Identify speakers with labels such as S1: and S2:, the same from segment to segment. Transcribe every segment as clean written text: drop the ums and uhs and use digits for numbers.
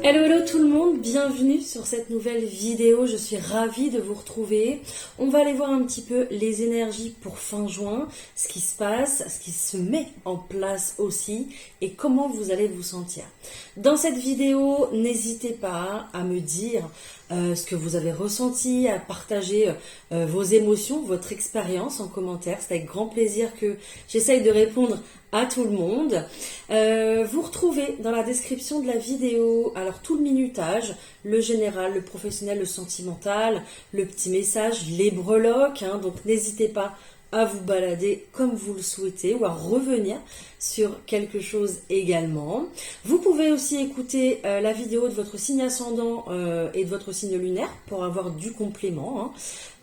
S1: Hello hello tout le monde, bienvenue sur cette nouvelle vidéo, je suis ravie de vous retrouver. On va aller voir un petit peu les énergies pour fin juin, ce qui se passe, ce qui se met en place aussi et comment vous allez vous sentir. Dans cette vidéo, n'hésitez pas à me dire ce que vous avez ressenti, à partager vos émotions, votre expérience en commentaire. C'est avec grand plaisir que j'essaye de répondre à tout le monde. Vous retrouvez dans la description de la vidéo alors tout le minutage, le général, le professionnel, le sentimental, le petit message, les breloques, donc n'hésitez pas à vous balader comme vous le souhaitez ou à revenir sur quelque chose également. Vous pouvez aussi écouter la vidéo de votre signe ascendant et de votre signe lunaire pour avoir du complément.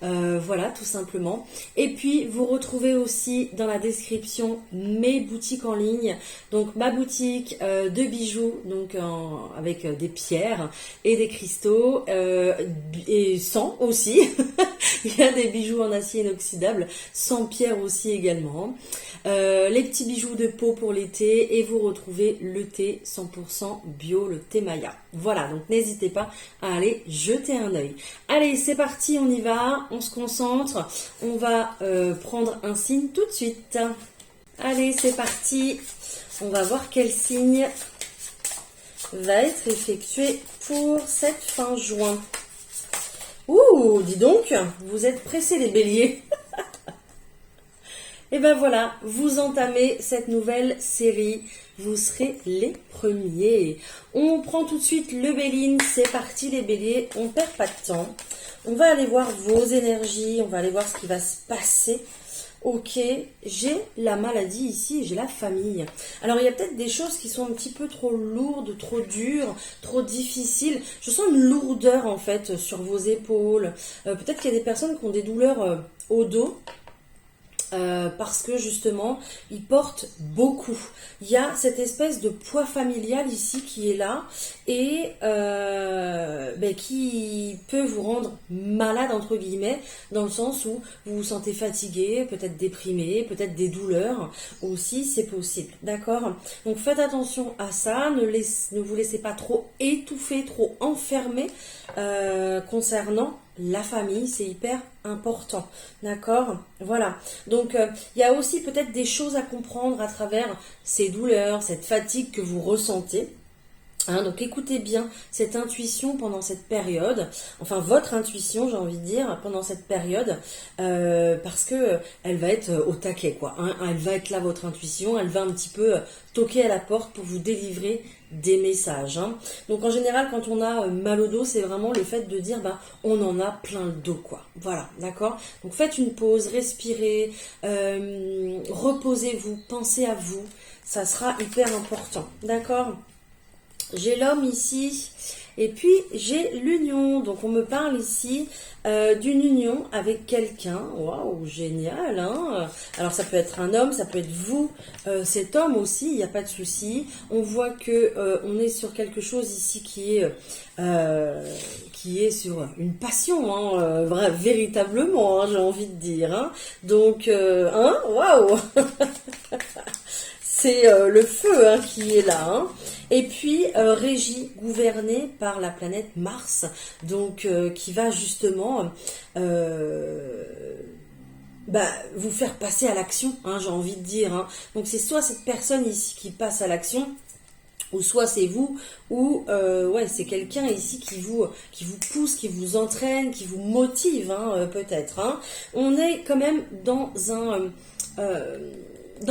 S1: Voilà, tout simplement. Et puis, vous retrouvez aussi dans la description mes boutiques en ligne. Donc, ma boutique de bijoux, donc avec des pierres et des cristaux et sans aussi. Il y a des bijoux en acier inoxydable, sans pierre aussi également. Les petits bijoux de peau pour l'été et vous retrouvez le thé 100% bio, le thé Maya. Voilà, donc n'hésitez pas à aller jeter un œil. Allez, c'est parti, on y va, on se concentre. On va prendre un signe tout de suite. Allez, c'est parti. On va voir quel signe va être effectué pour cette fin juin. Ouh, dis donc, vous êtes pressés les béliers. Et ben voilà, vous entamez cette nouvelle série, vous serez les premiers. On prend tout de suite le béline, c'est parti les béliers, on perd pas de temps. On va aller voir vos énergies, on va aller voir ce qui va se passer. Ok, j'ai la maladie ici, j'ai la famille. Alors il y a peut-être des choses qui sont un petit peu trop lourdes, trop dures, trop difficiles. Je sens une lourdeur en fait sur vos épaules. Peut-être qu'il y a des personnes qui ont des douleurs au dos. Parce que justement, ils portent beaucoup. Il y a cette espèce de poids familial ici qui est là et qui peut vous rendre malade entre guillemets, dans le sens où vous vous sentez fatigué, peut-être déprimé, peut-être des douleurs aussi, c'est possible. D'accord? Donc faites attention à ça, ne vous laissez pas trop étouffer, trop enfermer concernant la famille, c'est hyper important, d'accord? Voilà, donc il y a aussi peut-être des choses à comprendre à travers ces douleurs, cette fatigue que vous ressentez. Donc écoutez bien cette intuition pendant cette période, enfin votre intuition j'ai envie de dire pendant cette période, parce que elle va être au taquet quoi, elle va être là votre intuition, elle va un petit peu toquer à la porte pour vous délivrer des messages. Donc en général quand on a mal au dos c'est vraiment le fait de dire on en a plein le dos quoi, voilà d'accord. Donc faites une pause, respirez, reposez-vous, pensez à vous, ça sera hyper important, d'accord. J'ai l'homme ici et puis j'ai l'union. Donc on me parle ici d'une union avec quelqu'un. Waouh, génial. Alors ça peut être un homme, ça peut être vous, cet homme aussi, il n'y a pas de souci. On voit que on est sur quelque chose ici qui est sur une passion, véritablement, j'ai envie de dire. Donc, waouh. C'est le feu qui est là. Et puis, régi, gouverné par la planète Mars, donc qui va justement vous faire passer à l'action, j'ai envie de dire. Donc, c'est soit cette personne ici qui passe à l'action, ou soit c'est vous, ou c'est quelqu'un ici qui vous pousse, qui vous entraîne, qui vous motive, peut-être. On est quand même dans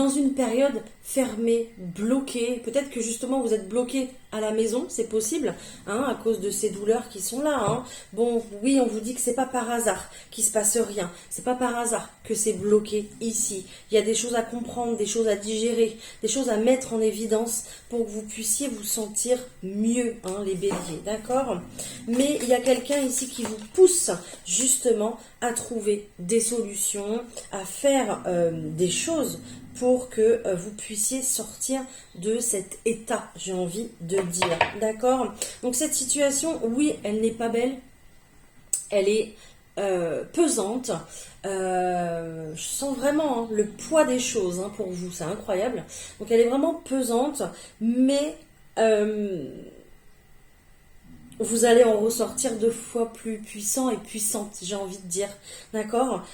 S1: une période fermée, bloquée. Peut-être que justement vous êtes bloqué à la maison, c'est possible, à cause de ces douleurs qui sont là. Bon, oui, on vous dit que c'est pas par hasard qu'il se passe rien. C'est pas par hasard que c'est bloqué ici. Il y a des choses à comprendre, des choses à digérer, des choses à mettre en évidence pour que vous puissiez vous sentir mieux, les béliers, d'accord? Mais il y a quelqu'un ici qui vous pousse justement à trouver des solutions, à faire des choses pour que vous puissiez sortir de cet état, j'ai envie de dire, d'accord? Donc cette situation, oui, elle n'est pas belle, elle est pesante, je sens vraiment le poids des choses pour vous, c'est incroyable, donc elle est vraiment pesante, mais vous allez en ressortir 2 fois plus puissant et puissante, j'ai envie de dire, d'accord.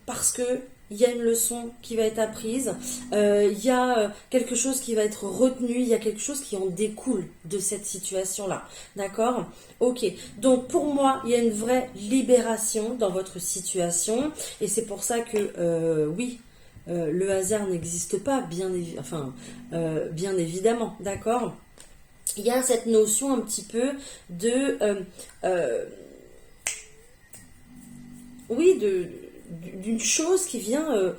S1: Parce que il y a une leçon qui va être apprise, il y a quelque chose qui va être retenu, il y a quelque chose qui en découle de cette situation-là, d'accord. Ok, donc pour moi, il y a une vraie libération dans votre situation, et c'est pour ça que, oui, le hasard n'existe pas, bien évidemment, d'accord. Il y a cette notion un petit peu de... oui, d'une chose qui vient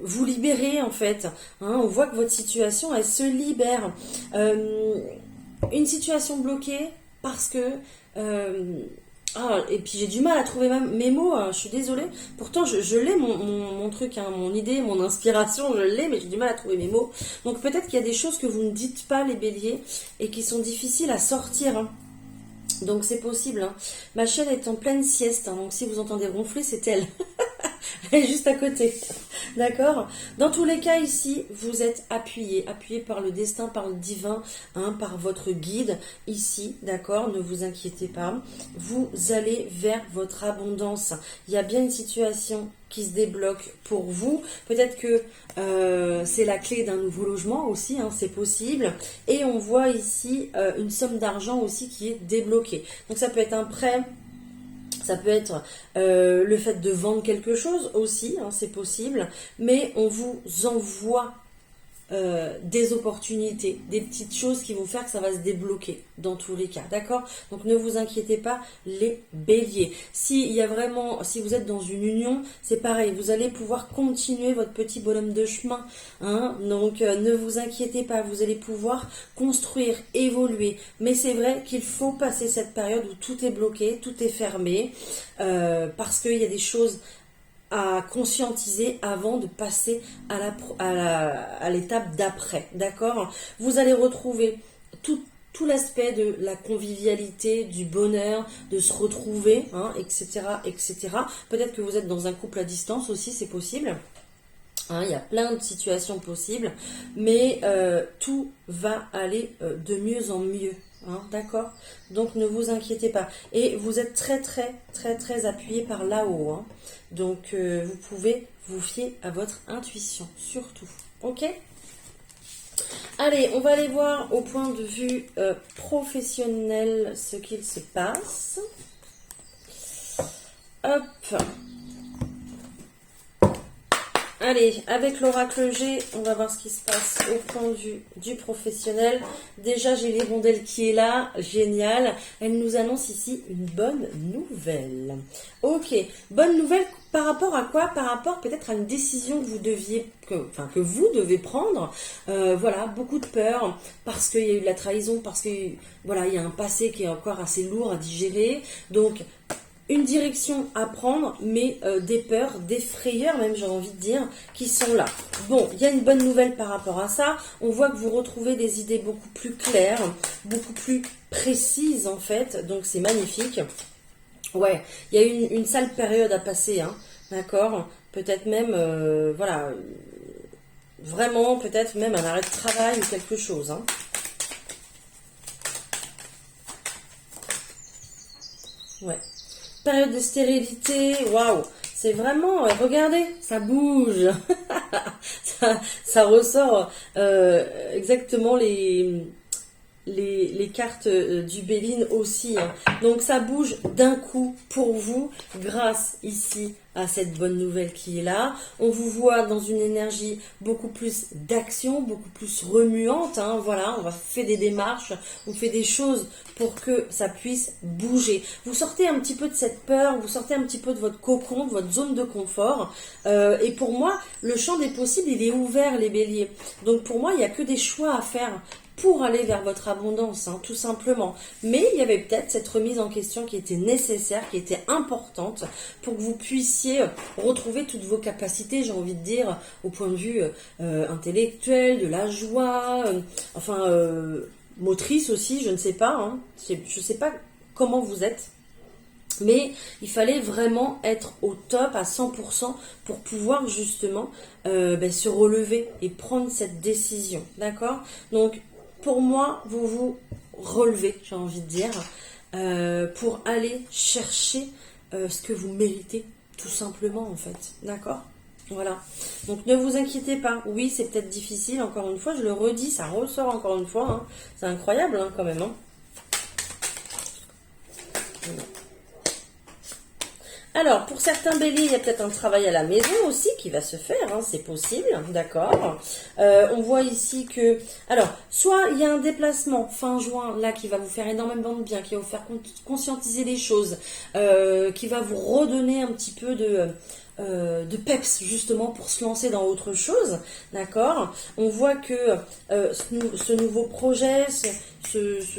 S1: vous libérer en fait. Hein, on voit que votre situation, elle se libère. Une situation bloquée parce que... et puis j'ai du mal à trouver mes mots, hein, je suis désolée. Pourtant, je l'ai, mon truc, hein, mon idée, mon inspiration, je l'ai, mais j'ai du mal à trouver mes mots. Donc peut-être qu'il y a des choses que vous ne dites pas, les béliers, et qui sont difficiles à sortir. Hein. Donc c'est possible. Hein. Ma chaîne est en pleine sieste, hein, donc si vous entendez ronfler, c'est elle. Elle est juste à côté. D'accord. Dans tous les cas, ici, vous êtes appuyé par le destin, par le divin, hein, par votre guide. Ici, d'accord, ne vous inquiétez pas. Vous allez vers votre abondance. Il y a bien une situation qui se débloque pour vous. Peut-être que c'est la clé d'un nouveau logement aussi, hein, c'est possible. Et on voit ici une somme d'argent aussi qui est débloquée. Donc ça peut être un prêt. Ça peut être le fait de vendre quelque chose aussi, hein, c'est possible, mais on vous envoie des opportunités, des petites choses qui vont faire que ça va se débloquer dans tous les cas, d'accord. Donc ne vous inquiétez pas, les béliers. Si vous êtes dans une union, c'est pareil, vous allez pouvoir continuer votre petit bonhomme de chemin, hein. Donc ne vous inquiétez pas, vous allez pouvoir construire, évoluer, mais c'est vrai qu'il faut passer cette période où tout est bloqué, tout est fermé, parce qu'il y a des choses à conscientiser avant de passer à l'étape d'après, d'accord. Vous allez retrouver tout l'aspect de la convivialité, du bonheur, de se retrouver, hein, etc., etc. Peut-être que vous êtes dans un couple à distance aussi, c'est possible. Hein, il y a plein de situations possibles, mais tout va aller de mieux en mieux. Hein, d'accord. Donc ne vous inquiétez pas. Et vous êtes très très très très appuyé par là-haut. Hein. Donc vous pouvez vous fier à votre intuition, surtout. Ok. Allez, on va aller voir au point de vue professionnel ce qu'il se passe. Hop. Allez, avec l'oracle G, on va voir ce qui se passe au point de vue du professionnel. Déjà, j'ai l'hirondelle qui est là, génial. Elle nous annonce ici une bonne nouvelle. Ok, bonne nouvelle par rapport à quoi? Par rapport peut-être à une décision que vous devez prendre. Voilà, beaucoup de peur parce qu'il y a eu de la trahison, parce que voilà, il y a un passé qui est encore assez lourd à digérer. Donc une direction à prendre, mais des peurs, des frayeurs même, j'ai envie de dire, qui sont là. Bon, il y a une bonne nouvelle par rapport à ça. On voit que vous retrouvez des idées beaucoup plus claires, beaucoup plus précises en fait. Donc c'est magnifique. Ouais, il y a une sale période à passer, hein, d'accord. Peut-être même, voilà, vraiment, peut-être même un arrêt de travail ou quelque chose, hein. Ouais. Période de stérilité, waouh, c'est vraiment, regardez, ça bouge, ça ressort exactement les cartes du Béline aussi. Hein. Donc ça bouge d'un coup pour vous grâce ici à cette bonne nouvelle qui est là. On vous voit dans une énergie beaucoup plus d'action, beaucoup plus remuante. Hein. Voilà, on va faire des démarches, on fait des choses pour que ça puisse bouger. Vous sortez un petit peu de cette peur, vous sortez un petit peu de votre cocon, de votre zone de confort. Et pour moi, le champ des possibles, il est ouvert, les béliers. Donc pour moi, il n'y a que des choix à faire pour aller vers votre abondance, hein, tout simplement. Mais il y avait peut-être cette remise en question qui était nécessaire, qui était importante pour que vous puissiez retrouver toutes vos capacités, j'ai envie de dire, au point de vue intellectuel, de la joie, motrice aussi, je ne sais pas, hein, je ne sais pas comment vous êtes. Mais il fallait vraiment être au top à 100% pour pouvoir justement se relever et prendre cette décision, d'accord? Donc, pour moi, vous vous relevez, j'ai envie de dire, pour aller chercher ce que vous méritez, tout simplement, en fait. D'accord? Voilà. Donc, ne vous inquiétez pas. Oui, c'est peut-être difficile, encore une fois, je le redis, ça ressort encore une fois. Hein. C'est incroyable, hein, quand même. Hein. Alors, pour certains béliers, il y a peut-être un travail à la maison aussi qui va se faire, hein, c'est possible, d'accord. On voit ici que, alors, soit il y a un déplacement fin juin, là, qui va vous faire énormément de bien, qui va vous faire conscientiser les choses, qui va vous redonner un petit peu de peps, justement, pour se lancer dans autre chose, d'accord. On voit que ce nouveau projet,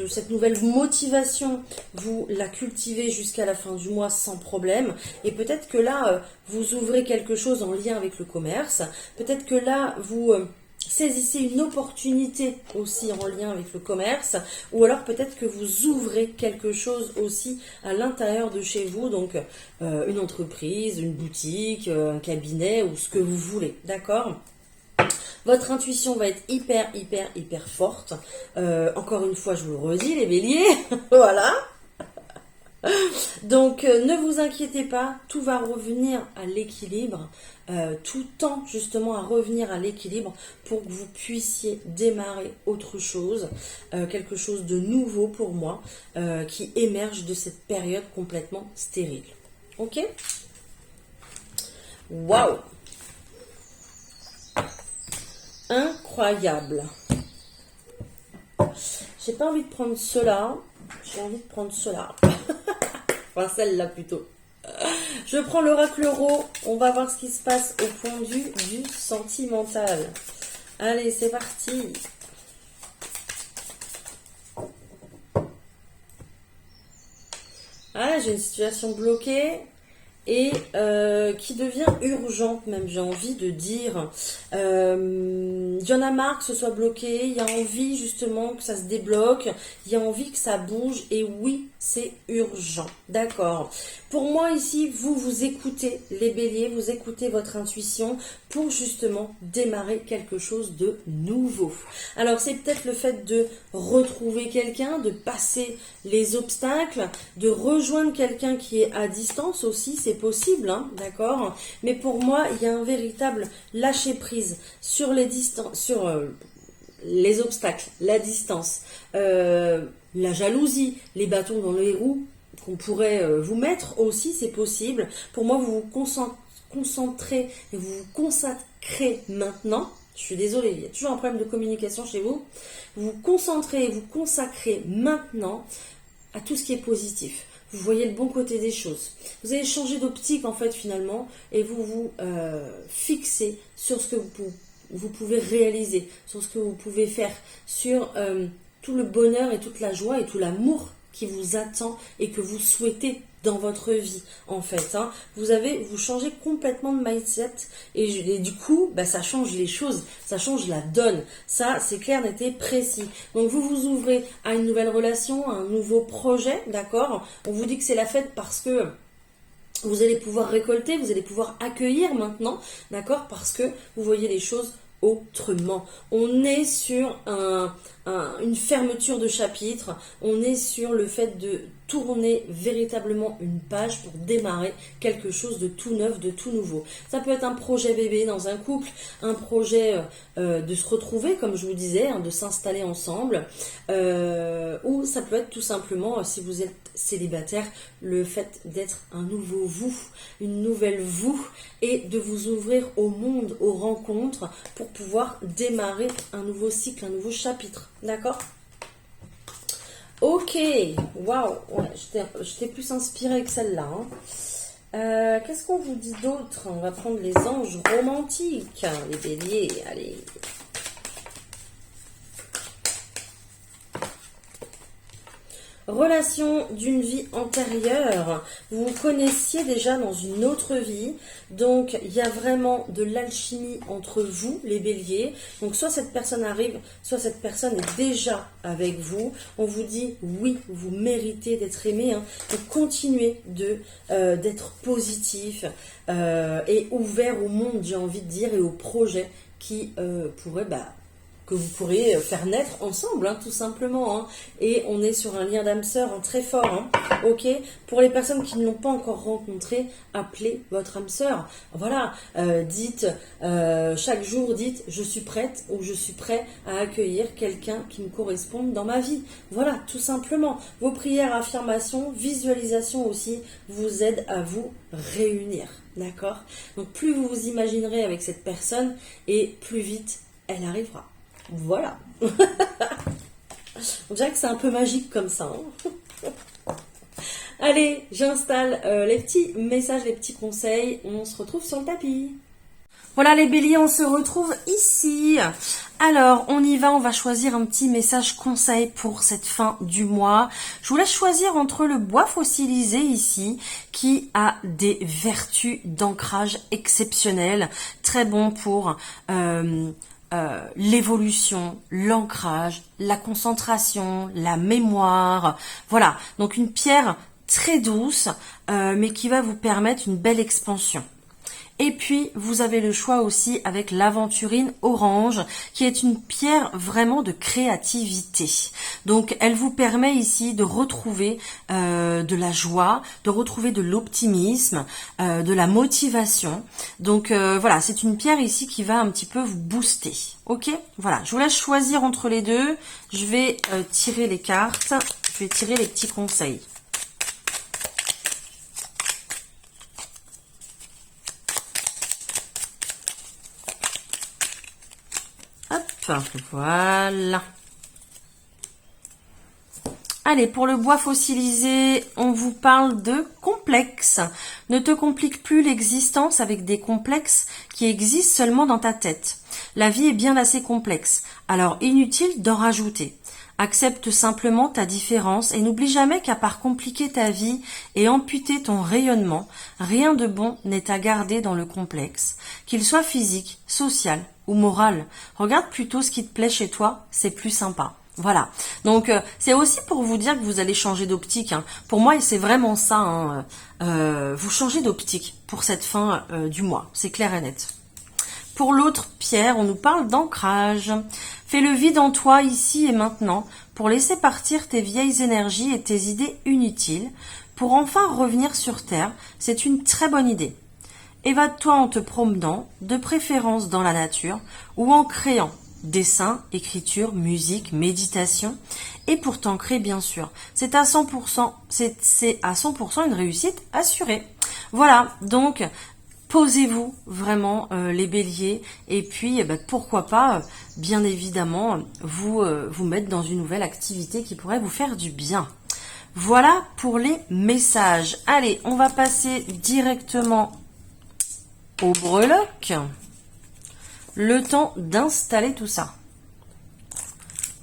S1: cette nouvelle motivation, vous la cultivez jusqu'à la fin du mois sans problème. Et peut-être que là, vous ouvrez quelque chose en lien avec le commerce. Peut-être que là, vous saisissez une opportunité aussi en lien avec le commerce. Ou alors peut-être que vous ouvrez quelque chose aussi à l'intérieur de chez vous. Donc une entreprise, une boutique, un cabinet ou ce que vous voulez. D'accord ? Votre intuition va être hyper forte. Encore une fois, je vous le redis, les béliers. Voilà. Donc, ne vous inquiétez pas, tout va revenir à l'équilibre. Tout tend justement à revenir à l'équilibre pour que vous puissiez démarrer autre chose, quelque chose de nouveau pour moi, qui émerge de cette période complètement stérile. Ok ? Waouh ! Incroyable. J'ai pas envie de prendre cela. J'ai envie de prendre cela. Enfin, celle-là plutôt. Je prends l'oracle euro. On va voir ce qui se passe au point de vue du sentimental. Allez, c'est parti. Ah, j'ai une situation bloquée. Et qui devient urgente même, j'ai envie de dire. Il y en a marre que ce soit bloqué, il y a envie justement que ça se débloque, il y a envie que ça bouge, et oui, c'est urgent, d'accord. Pour moi ici, vous écoutez les béliers, vous écoutez votre intuition pour justement démarrer quelque chose de nouveau. Alors c'est peut-être le fait de retrouver quelqu'un, de passer les obstacles, de rejoindre quelqu'un qui est à distance aussi, c'est possible, hein, d'accord. Mais pour moi, il y a un véritable lâcher prise sur les distances, sur les obstacles, la distance, la jalousie, les bâtons dans les roues qu'on pourrait vous mettre aussi, c'est possible. Pour moi, vous vous concentrez et vous vous consacrez maintenant. Je suis désolée, il y a toujours un problème de communication chez vous. Vous vous concentrez et vous consacrez maintenant à tout ce qui est positif. Vous voyez le bon côté des choses. Vous allez changer d'optique en fait finalement et vous vous fixez sur ce que vous pouvez réaliser, sur ce que vous pouvez faire, sur tout le bonheur et toute la joie et tout l'amour qui vous attend et que vous souhaitez dans votre vie en fait. Hein. Vous changez complètement de mindset et du coup ça change les choses, ça change la donne. Ça c'est clair, net et précis. Donc vous vous ouvrez à une nouvelle relation, à un nouveau projet, d'accord. On vous dit que c'est la fête parce que vous allez pouvoir récolter, vous allez pouvoir accueillir maintenant, d'accord, parce que vous voyez les choses autrement. On est sur une fermeture de chapitre, on est sur le fait de tourner véritablement une page pour démarrer quelque chose de tout neuf, de tout nouveau. Ça peut être un projet bébé dans un couple, un projet de se retrouver, comme je vous disais, hein, de s'installer ensemble, ou ça peut être tout simplement, si vous êtes célibataire, le fait d'être un nouveau vous, une nouvelle vous, et de vous ouvrir au monde, aux rencontres, pour pouvoir démarrer un nouveau cycle, un nouveau chapitre. D'accord ? Ok, waouh, ouais, j'étais plus inspirée que celle-là. Hein. Qu'est-ce qu'on vous dit d'autre? On va prendre les anges romantiques, hein, les béliers, allez. Relation d'une vie antérieure, vous vous connaissiez déjà dans une autre vie, donc il y a vraiment de l'alchimie entre vous, les béliers. Donc soit cette personne arrive, soit cette personne est déjà avec vous. On vous dit oui, vous méritez d'être aimé, hein. Donc continuez d'être positif et ouvert au monde, j'ai envie de dire, et aux projets qui pourraient que vous pourrez faire naître ensemble, hein, tout simplement. Hein. Et on est sur un lien d'âme sœur hein, très fort. Hein. Ok. Pour les personnes qui ne l'ont pas encore rencontré, appelez votre âme sœur. Voilà. Dites chaque jour, dites je suis prête ou je suis prêt à accueillir quelqu'un qui me corresponde dans ma vie. Voilà, tout simplement. Vos prières, affirmations, visualisation aussi vous aident à vous réunir. D'accord? Donc plus vous vous imaginerez avec cette personne et plus vite elle arrivera. Voilà. On dirait que c'est un peu magique comme ça. Hein. Allez, j'installe les petits messages, les petits conseils. On se retrouve sur le tapis. Voilà les béliers, on se retrouve ici. Alors, on y va, on va choisir un petit message conseil pour cette fin du mois. Je vous laisse choisir entre le bois fossilisé ici, qui a des vertus d'ancrage exceptionnelles, très bon pour l'évolution, l'ancrage, la concentration, la mémoire. Voilà, donc une pierre très douce, mais qui va vous permettre une belle expansion. Et puis, vous avez le choix aussi avec l'aventurine orange, qui est une pierre vraiment de créativité. Donc, elle vous permet ici de retrouver de la joie, de retrouver de l'optimisme, de la motivation. Donc, voilà, c'est une pierre ici qui va un petit peu vous booster. Ok? Voilà, je vous laisse choisir entre les deux. Je vais tirer les cartes. Je vais tirer les petits conseils. Voilà. Allez, pour le bois fossilisé, on vous parle de complexes. Ne te complique plus l'existence avec des complexes qui existent seulement dans ta tête. La vie est bien assez complexe, alors inutile d'en rajouter. Accepte simplement ta différence et n'oublie jamais qu'à part compliquer ta vie et amputer ton rayonnement, rien de bon n'est à garder dans le complexe, qu'il soit physique, social ou moral. Regarde plutôt ce qui te plaît chez toi, c'est plus sympa. Voilà, donc c'est aussi pour vous dire que vous allez changer d'optique. Hein. Pour moi, c'est vraiment ça, hein. Vous changez d'optique pour cette fin du mois, c'est clair et net. Pour l'autre pierre, on nous parle d'ancrage. Fais le vide en toi ici et maintenant pour laisser partir tes vieilles énergies et tes idées inutiles. Pour enfin revenir sur Terre, c'est une très bonne idée. Évade-toi en te promenant, de préférence dans la nature, ou en créant dessin, écriture, musique, méditation, et pour t'ancrer bien sûr. C'est à 100%, c'est à 100% une réussite assurée. Voilà, donc posez-vous vraiment les béliers, et puis pourquoi pas, bien évidemment, vous mettre dans une nouvelle activité qui pourrait vous faire du bien. Voilà pour les messages. Allez, on va passer directement au breloque, le temps d'installer tout ça.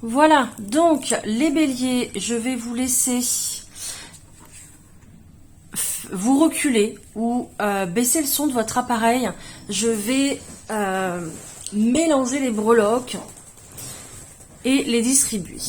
S1: Voilà, donc les béliers, je vais vous laisser vous reculer ou baisser le son de votre appareil. Je vais mélanger les breloques et les distribuer.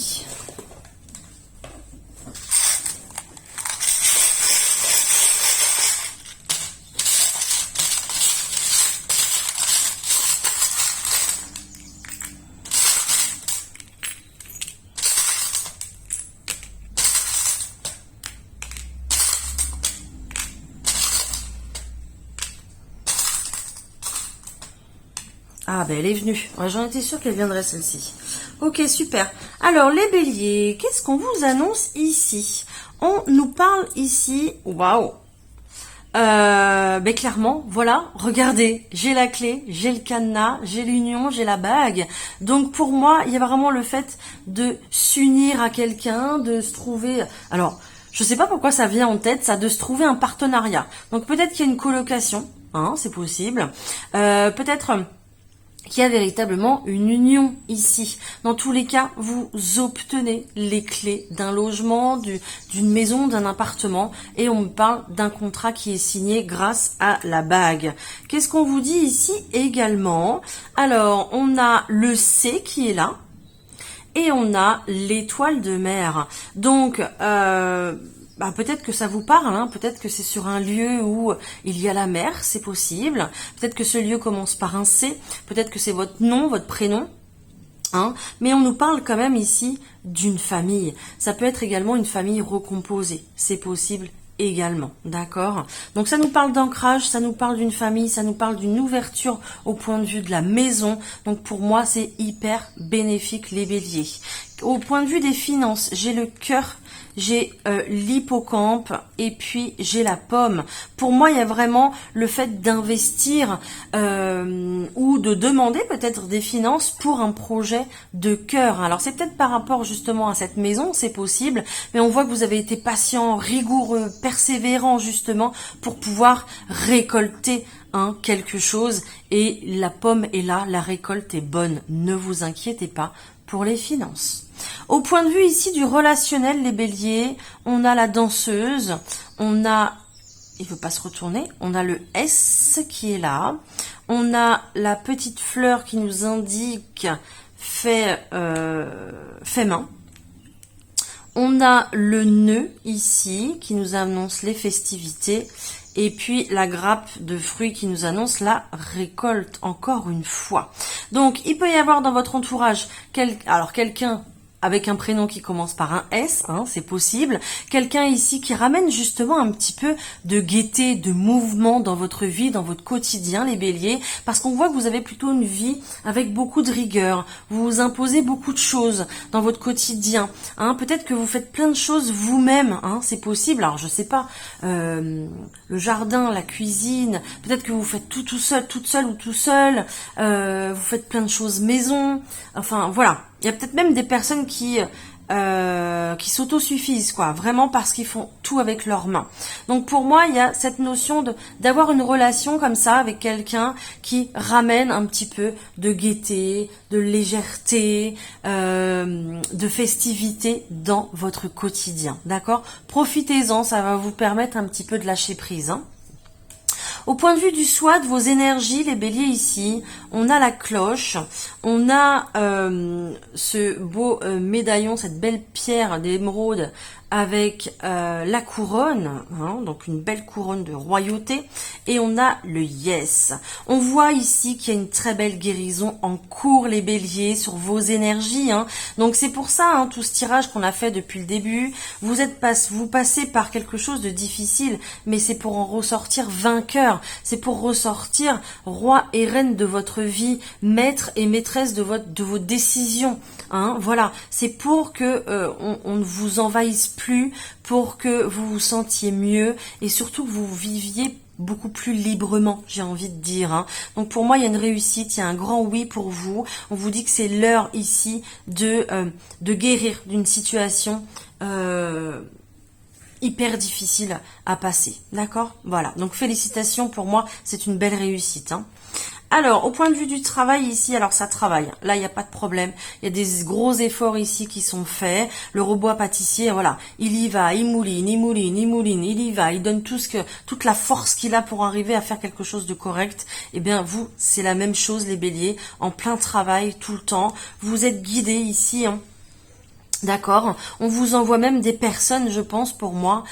S1: Ah ben elle est venue, ouais, j'en étais sûre qu'elle viendrait celle-ci. Ok, super. Alors les béliers, qu'est-ce qu'on vous annonce ici? On nous parle ici, waouh, ben clairement, voilà, regardez, j'ai la clé, j'ai le cadenas, j'ai l'union, j'ai la bague. Donc pour moi, il y a vraiment le fait de s'unir à quelqu'un, de se trouver... Alors, je sais pas pourquoi ça vient en tête, ça, de se trouver un partenariat. Donc peut-être qu'il y a une colocation, hein, c'est possible. Peut-être... qu'il y a véritablement une union ici. Dans tous les cas, vous obtenez les clés d'un logement, d'une maison, d'un appartement, et on me parle d'un contrat qui est signé grâce à la bague. Qu'est-ce qu'on vous dit ici également? Alors, on a le C qui est là, et on a l'étoile de mer. Donc, peut-être que ça vous parle, hein, peut-être que c'est sur un lieu où il y a la mer, c'est possible. Peut-être que ce lieu commence par un C, peut-être que c'est votre nom, votre prénom. Hein, mais on nous parle quand même ici d'une famille. Ça peut être également une famille recomposée. C'est possible également, d'accord? Donc ça nous parle d'ancrage, ça nous parle d'une famille, ça nous parle d'une ouverture au point de vue de la maison. Donc pour moi, c'est hyper bénéfique les béliers. Au point de vue des finances, j'ai le cœur, j'ai l'hippocampe et puis j'ai la pomme. Pour moi, il y a vraiment le fait d'investir ou de demander peut-être des finances pour un projet de cœur. Alors c'est peut-être par rapport justement à cette maison, c'est possible, mais on voit que vous avez été patient, rigoureux, persévérant justement pour pouvoir récolter quelque chose et la pomme est là, la récolte est bonne. Ne vous inquiétez pas pour les finances. Au point de vue ici du relationnel, les béliers, on a la danseuse, on a, il ne veut pas se retourner, on a le S qui est là, on a la petite fleur qui nous indique fait main, on a le nœud ici qui nous annonce les festivités, et puis la grappe de fruits qui nous annonce la récolte, encore une fois. Donc, il peut y avoir dans votre entourage quelqu'un avec un prénom qui commence par un S, c'est possible. Quelqu'un ici qui ramène justement un petit peu de gaieté, de mouvement dans votre vie, dans votre quotidien, les béliers, parce qu'on voit que vous avez plutôt une vie avec beaucoup de rigueur. Vous vous imposez beaucoup de choses dans votre quotidien. Peut-être que vous faites plein de choses vous-même, c'est possible. Alors, je sais pas, le jardin, la cuisine, peut-être que vous faites tout seul, toute seule ou tout seul. Vous faites plein de choses maison. Enfin, voilà. Il y a peut-être même des personnes qui s'autosuffisent, quoi, vraiment parce qu'ils font tout avec leurs mains. Donc pour moi, il y a cette notion d'avoir une relation comme ça avec quelqu'un qui ramène un petit peu de gaieté, de légèreté, de festivité dans votre quotidien, d'accord? Profitez-en, ça va vous permettre un petit peu de lâcher prise, Au point de vue du SWAT, vos énergies, les béliers ici, on a la cloche, on a ce beau médaillon, cette belle pierre d'émeraude avec la couronne, donc une belle couronne de royauté, et on a le yes. On voit ici qu'il y a une très belle guérison en cours, les béliers, sur vos énergies. Donc c'est pour ça, tout ce tirage qu'on a fait depuis le début, vous passez par quelque chose de difficile, mais c'est pour en ressortir vainqueur, c'est pour ressortir roi et reine de votre vie, maître et maîtresse de vos décisions. Voilà, c'est pour que on ne vous envahisse plus, pour que vous vous sentiez mieux et surtout que vous viviez beaucoup plus librement, j'ai envie de dire. Donc pour moi, il y a une réussite, il y a un grand oui pour vous. On vous dit que c'est l'heure ici de guérir d'une situation hyper difficile à passer. D'accord? Voilà. Donc félicitations, pour moi, c'est une belle réussite. Alors, au point de vue du travail ici, alors ça travaille. Là, il n'y a pas de problème. Il y a des gros efforts ici qui sont faits. Le robot à pâtissier, voilà, il y va, il mouline, il y va, il donne toute la force qu'il a pour arriver à faire quelque chose de correct. Eh bien, vous, c'est la même chose, les béliers, en plein travail, tout le temps. Vous êtes guidés ici, D'accord, on vous envoie même des personnes, je pense, pour moi,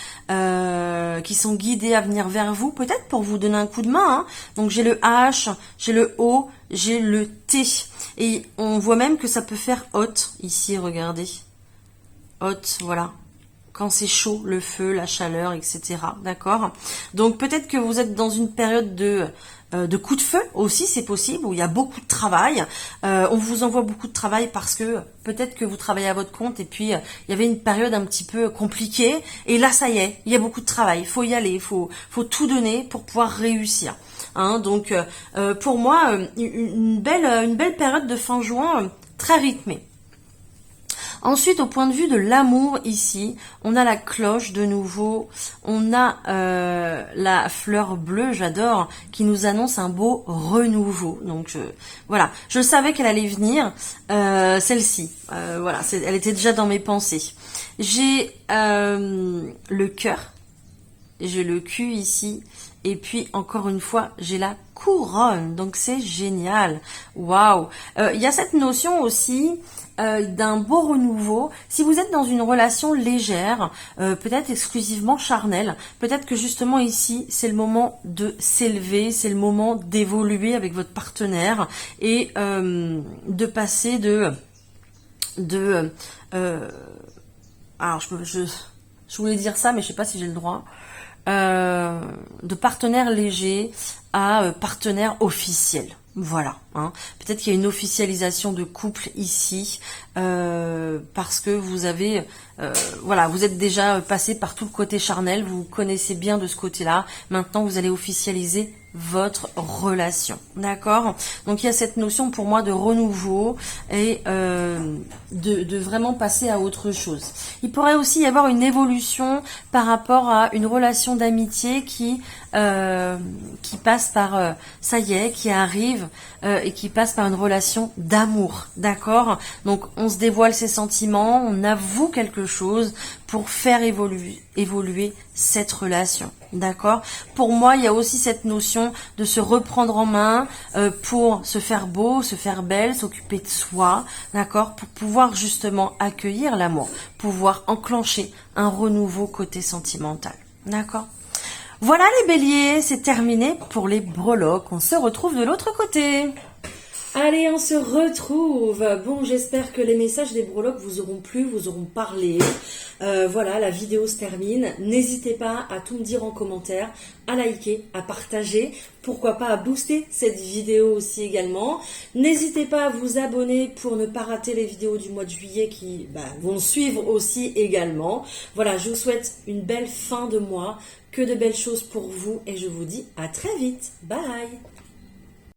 S1: qui sont guidées à venir vers vous, peut-être pour vous donner un coup de main. Donc j'ai le H, j'ai le O, j'ai le T. Et on voit même que ça peut faire hot, ici, regardez. Hot, voilà. Quand c'est chaud, le feu, la chaleur, etc. D'accord? Donc peut-être que vous êtes dans une période de coup de feu aussi, c'est possible, où il y a beaucoup de travail. On vous envoie beaucoup de travail parce que peut-être que vous travaillez à votre compte et puis il y avait une période un petit peu compliquée. Et là, ça y est, il y a beaucoup de travail. Il faut y aller, il faut tout donner pour pouvoir réussir. Donc, pour moi, une belle période de fin juin très rythmée. Ensuite, au point de vue de l'amour, ici, on a la cloche de nouveau, on a la fleur bleue, j'adore, qui nous annonce un beau renouveau. Donc, voilà, je savais qu'elle allait venir, celle-ci. Voilà, elle était déjà dans mes pensées. J'ai le cœur, j'ai le cul ici, et puis, encore une fois, j'ai la couronne. Donc c'est génial. Waouh. Il y a cette notion aussi d'un beau renouveau. Si vous êtes dans une relation légère, peut-être exclusivement charnelle, peut-être que justement ici, c'est le moment de s'élever, c'est le moment d'évoluer avec votre partenaire et de passer alors je voulais dire ça, mais je sais pas si j'ai le droit, de partenaire léger à partenaire officiel. Voilà, hein. Peut-être qu'il y a une officialisation de couple ici, parce que vous avez, voilà, vous êtes déjà passé par tout le côté charnel, vous connaissez bien de ce côté-là. Maintenant, vous allez officialiser votre relation, d'accord? Donc il y a cette notion pour moi de renouveau et de vraiment passer à autre chose. Il pourrait aussi y avoir une évolution par rapport à une relation d'amitié qui passe par ça y est, qui arrive et qui passe par une relation d'amour, d'accord? Donc on se dévoile ses sentiments, on avoue quelque chose pour faire évoluer cette relation, d'accord? Pour moi, il y a aussi cette notion de se reprendre en main pour se faire beau, se faire belle, s'occuper de soi, d'accord? Pour pouvoir justement accueillir l'amour, pouvoir enclencher un renouveau côté sentimental, d'accord? Voilà les béliers, c'est terminé pour les breloques. On se retrouve de l'autre côté. Allez, on se retrouve. Bon, j'espère que les messages des breloques vous auront plu, vous auront parlé. Voilà, la vidéo se termine. N'hésitez pas à tout me dire en commentaire, à liker, à partager. Pourquoi pas à booster cette vidéo aussi également. N'hésitez pas à vous abonner pour ne pas rater les vidéos du mois de juillet qui vont suivre aussi également. Voilà, je vous souhaite une belle fin de mois, que de belles choses pour vous et je vous dis à très vite. Bye!